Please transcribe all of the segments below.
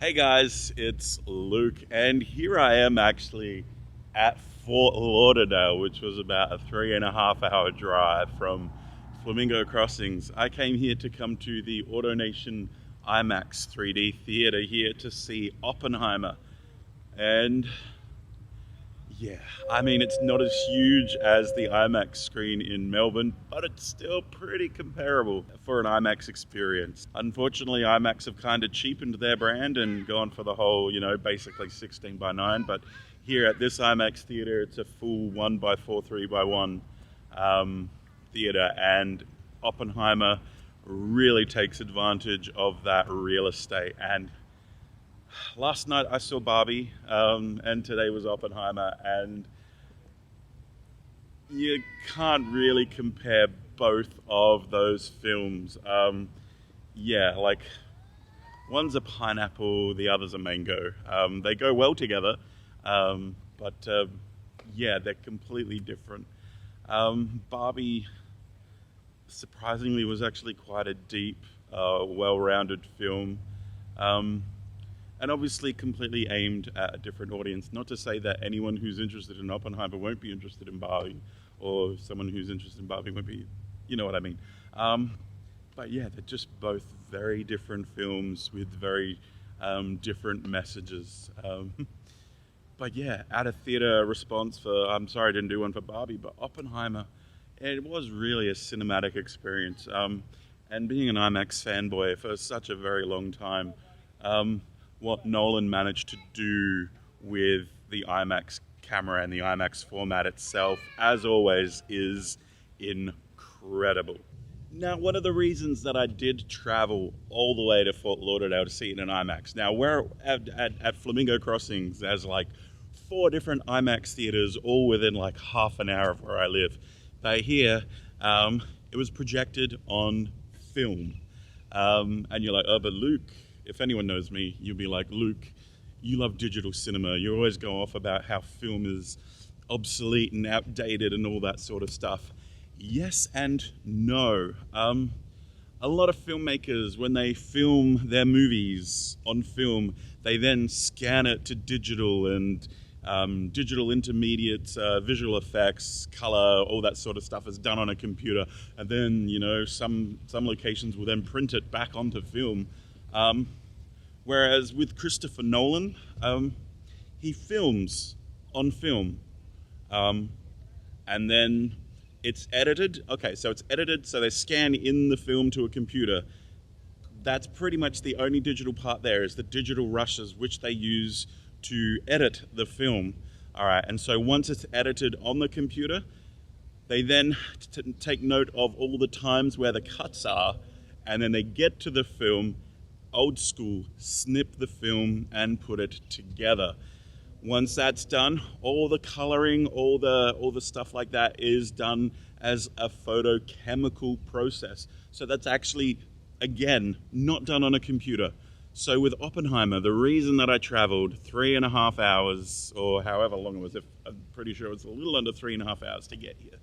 Hey guys, it's Luke, and here I am actually at Fort Lauderdale, which was about a 3.5 hour drive from Flamingo Crossings. I came here to come to the AutoNation IMAX 3D theater here to see Oppenheimer. And yeah, I mean, it's not as huge as the IMAX screen in Melbourne, but it's still pretty comparable for an IMAX experience. Unfortunately, IMAX have kind of cheapened their brand and gone for the whole, basically 16 by 9. But here at this IMAX theater, it's a full 1 by 4, 3 by 1 theater, and Oppenheimer really takes advantage of that real estate. And last night I saw Barbie, and today was Oppenheimer, and you can't really compare both of those films. Like one's a pineapple, the other's a mango. They go well together, but they're completely different. Barbie, surprisingly, was actually quite a deep, well-rounded film. And obviously completely aimed at a different audience. Not to say that anyone who's interested in Oppenheimer won't be interested in Barbie, or someone who's interested in Barbie won't be, you know what I mean. But yeah, they're just both very different films with very different messages. But yeah, at a theater response for, I'm sorry I didn't do one for Barbie, but Oppenheimer, it was really a cinematic experience. And being an IMAX fanboy for such a very long time, what Nolan managed to do with the IMAX camera and the IMAX format itself, as always, is incredible. Now, one of the reasons that I did travel all the way to Fort Lauderdale to see it in IMAX. Now, we're at Flamingo Crossings, there's like 4 different IMAX theaters, all within like half an hour of where I live. But here, it was projected on film. And you're like, oh, but Luke, if anyone knows me, you'll be like, Luke, you love digital cinema. You always go off about how film is obsolete and outdated and all that sort of stuff. Yes and no. A lot of filmmakers, when they film their movies on film, they then scan it to digital and digital intermediate visual effects, color, all that sort of stuff is done on a computer. And then, some locations will then print it back onto film. Whereas with Christopher Nolan, he films on film, and then it's edited. Okay, so it's edited, so they scan in the film to a computer. That's pretty much the only digital part there, is the digital rushes, which they use to edit the film. All right, and so once it's edited on the computer, they then take note of all the times where the cuts are, and then they get to the film, old school, snip the film and put it together. Once that's done, all the coloring, all the stuff like that is done as a photochemical process. So that's actually, again, not done on a computer. So with Oppenheimer, the reason that I traveled 3.5 hours, or however long it was, I'm pretty sure it was a little under 3.5 hours to get here,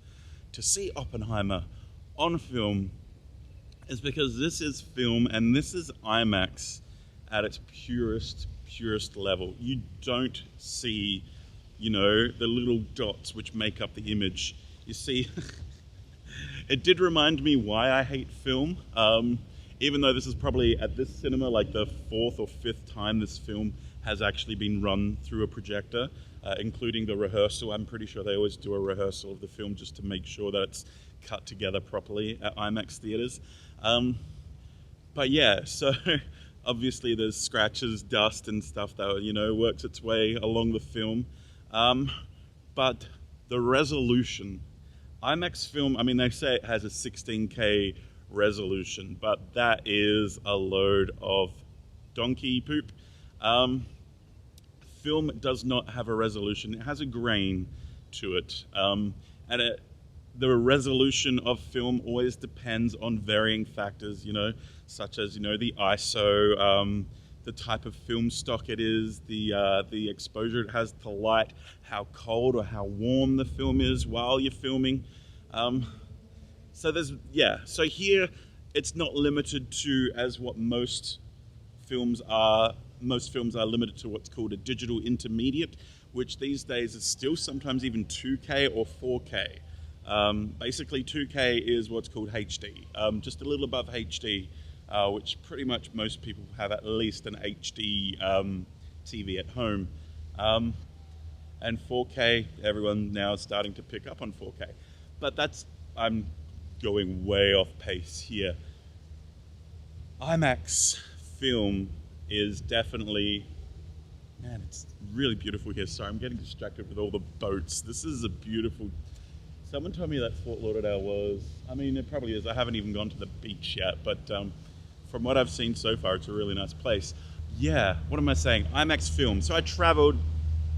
to see Oppenheimer on film, is because this is film and this is IMAX at its purest level. You don't see, the little dots which make up the image. You see, it did remind me why I hate film. Even though this is probably at this cinema like the 4th or 5th time this film has actually been run through a projector, including the rehearsal. I'm pretty sure they always do a rehearsal of the film just to make sure that it's cut together properly at IMAX theaters. But yeah, so obviously there's scratches, dust and stuff that, works its way along the film. But the resolution, IMAX film, I mean, they say it has a 16K resolution, but that is a load of donkey poop. Film does not have a resolution. It has a grain to it. The resolution of film always depends on varying factors, such as, the ISO, the type of film stock it is, the exposure it has to light, how cold or how warm the film is while you're filming. So here it's not limited to as what most films are most films are limited to what's called a digital intermediate, which these days is still sometimes even 2K or 4K. Basically, 2K is what's called HD, just a little above HD, which pretty much most people have at least an HD TV at home. And 4K, everyone now is starting to pick up on 4K. But I'm going way off pace here. IMAX film is definitely, man, it's really beautiful here. Sorry, I'm getting distracted with all the boats. This is a beautiful, someone told me that Fort Lauderdale was, I mean, it probably is. I haven't even gone to the beach yet, but from what I've seen so far, it's a really nice place. Yeah, what am I saying? IMAX film. So I traveled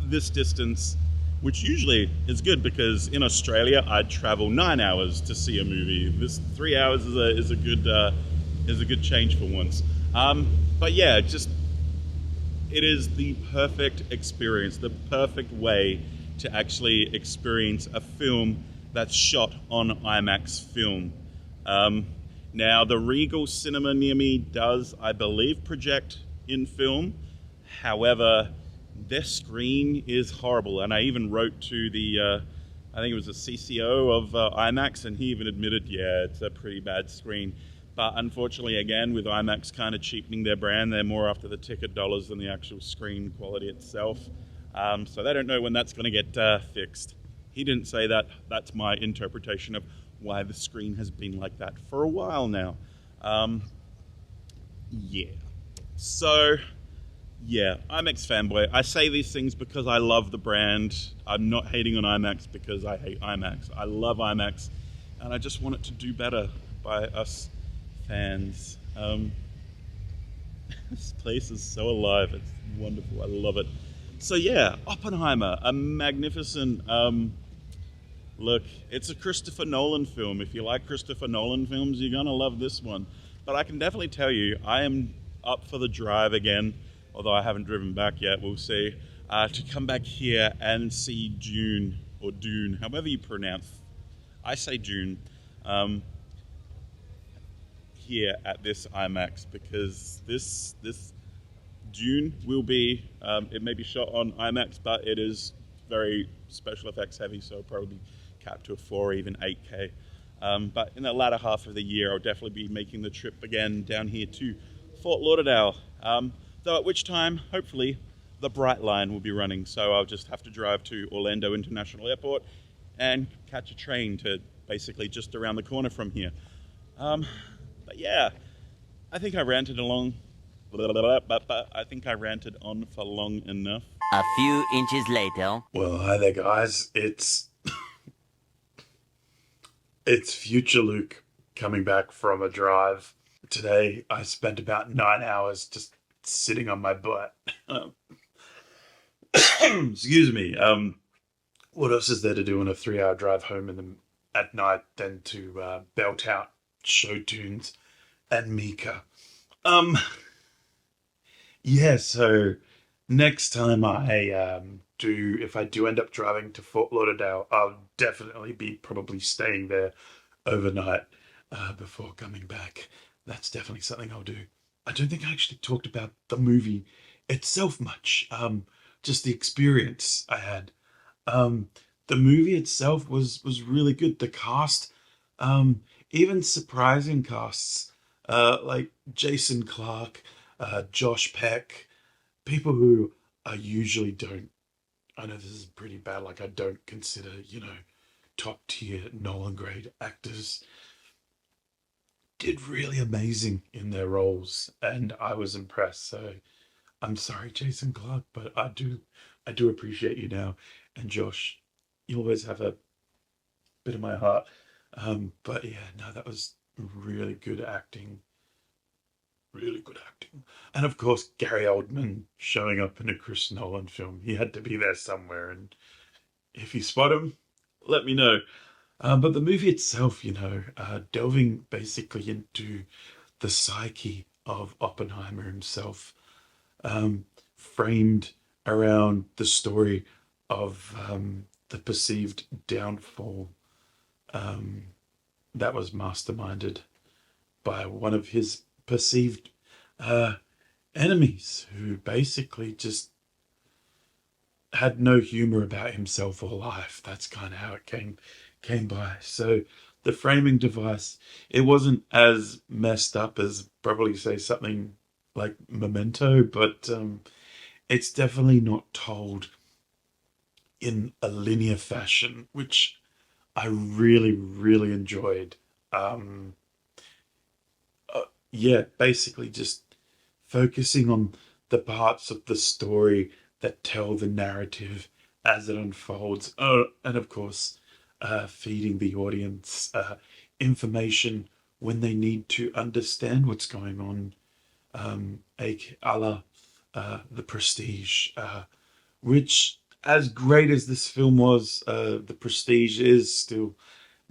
this distance, which usually is good because in Australia I'd travel 9 hours to see a movie. This 3 hours is a good change for once. But yeah, it is the perfect experience, the perfect way to actually experience a film that's shot on IMAX film. Now, the Regal Cinema near me does, I believe, project in film. However, their screen is horrible. And I even wrote to I think it was the CCO of IMAX, and he even admitted, yeah, it's a pretty bad screen. But unfortunately, again, with IMAX kind of cheapening their brand, they're more after the ticket dollars than the actual screen quality itself. So they don't know when that's going to get fixed. He didn't say that. That's my interpretation of why the screen has been like that for a while now. Yeah. So, yeah, IMAX fanboy. I say these things because I love the brand. I'm not hating on IMAX because I hate IMAX. I love IMAX, and I just want it to do better by us fans. This place is so alive. It's wonderful. I love it. So yeah, Oppenheimer, a magnificent look. It's a Christopher Nolan film. If you like Christopher Nolan films, you're gonna love this one. But I can definitely tell you, I am up for the drive again, although I haven't driven back yet. We'll see. To come back here and see Dune, or Dune, however you pronounce. I say Dune. Here at this IMAX, because this Dune will be, it may be shot on IMAX, but it is very special effects heavy, so it'll probably capped to a 4 or even 8K. But in the latter half of the year, I'll definitely be making the trip again down here to Fort Lauderdale. Though at which time, hopefully, the Bright Line will be running, so I'll just have to drive to Orlando International Airport and catch a train to basically just around the corner from here. But yeah, I think I ranted on for long enough. A few inches later. Well, hi there, guys. It's Future Luke coming back from a drive. Today, I spent about 9 hours just sitting on my butt. Excuse me. What else is there to do on a 3-hour drive home at night than to belt out show tunes and Mika? Yeah, so next time if I do end up driving to Fort Lauderdale, I'll definitely be probably staying there overnight before coming back. That's definitely something I'll do. I don't think I actually talked about the movie itself much. Just the experience I had. The movie itself was really good. The cast, even surprising casts, like Jason Clarke, Josh Peck, people who I usually don't, I know this is pretty bad, like I don't consider, top tier Nolan grade actors, did really amazing in their roles, and I was impressed. So I'm sorry, Jason Clarke, but I do appreciate you now. And Josh, you always have a bit of my heart. But yeah, no, that was really good acting. Really good acting. And of course, Gary Oldman showing up in a Chris Nolan film. He had to be there somewhere. And if you spot him, let me know. But the movie itself, delving basically into the psyche of Oppenheimer himself, framed around the story of the perceived downfall that was masterminded by one of his perceived enemies who basically just had no humor about himself or life. That's kind of how it came by. So the framing device, it wasn't as messed up as probably say something like Memento, but it's definitely not told in a linear fashion, which I really, really enjoyed. Um, yeah, basically just focusing on the parts of the story that tell the narrative as it unfolds. Oh, and of course, feeding the audience information when they need to understand what's going on, a la The Prestige, which, as great as this film was, The Prestige is still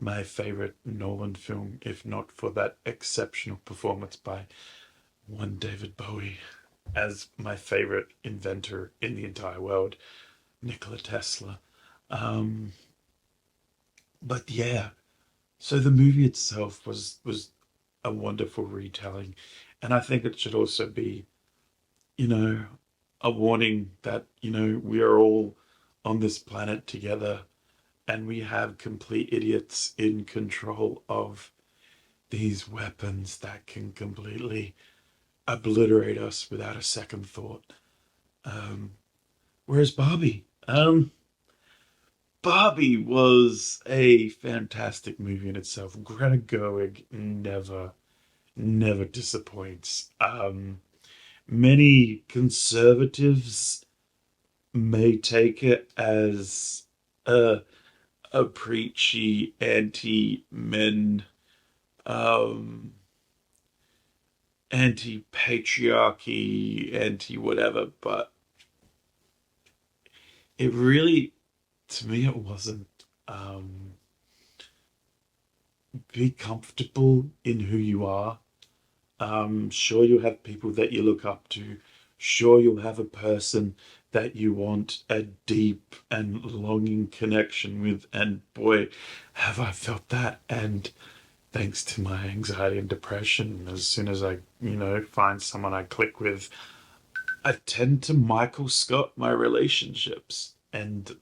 my favorite Nolan film, if not for that exceptional performance by one David Bowie as my favorite inventor in the entire world, Nikola Tesla. Um, but yeah, so the movie itself was a wonderful retelling, and I think it should also be, you know, a warning that we are all on this planet together, and we have complete idiots in control of these weapons that can completely obliterate us without a second thought. Um, whereas Barbie was a fantastic movie in itself. Greta Gerwig never disappoints. Many conservatives may take it as a, a preachy anti-men, um, anti-patriarchy, anti-whatever, but it really, to me, it wasn't. Um, be comfortable in who you are. Sure, you'll have people that you look up to. Sure, you'll have a person that you want a deep and longing connection with. And boy, have I felt that. And thanks to my anxiety and depression, as soon as I, find someone I click with, I tend to Michael Scott my relationships. And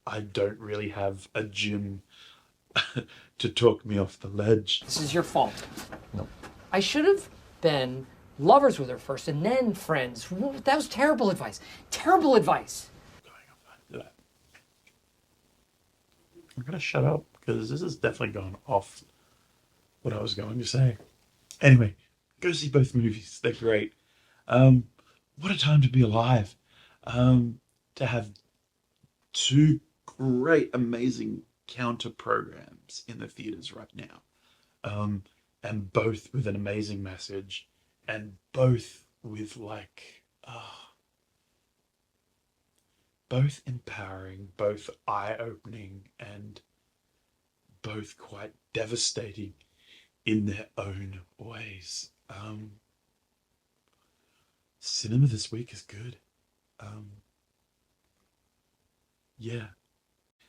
I don't really have a gym to talk me off the ledge. This is your fault. No. I should have been lovers with her first and then friends. That was terrible advice. Terrible advice. I'm gonna shut up because this has definitely gone off what I was going to say. Anyway, go see both movies. They're great. Um, what a time to be alive. To have two great, amazing counter programs in the theaters right now. And both with an amazing message, and both with both empowering, both eye-opening, and both quite devastating in their own ways. Cinema this week is good. Um, yeah,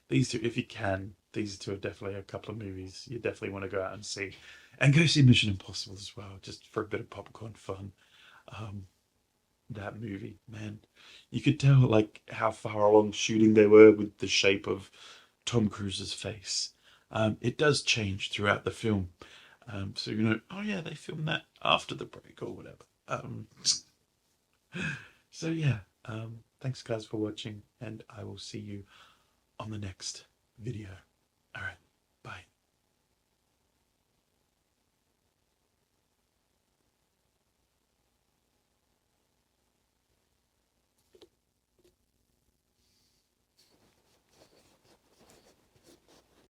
these two, if you can, these two are definitely a couple of movies you definitely want to go out and see. And go see Mission Impossible as well, just for a bit of popcorn fun. Um, that movie, man, you could tell like how far along shooting they were with the shape of Tom Cruise's face. It does change throughout the film. So oh yeah, they filmed that after the break or whatever. So yeah, thanks guys for watching, and I will see you on the next video. All right, bye.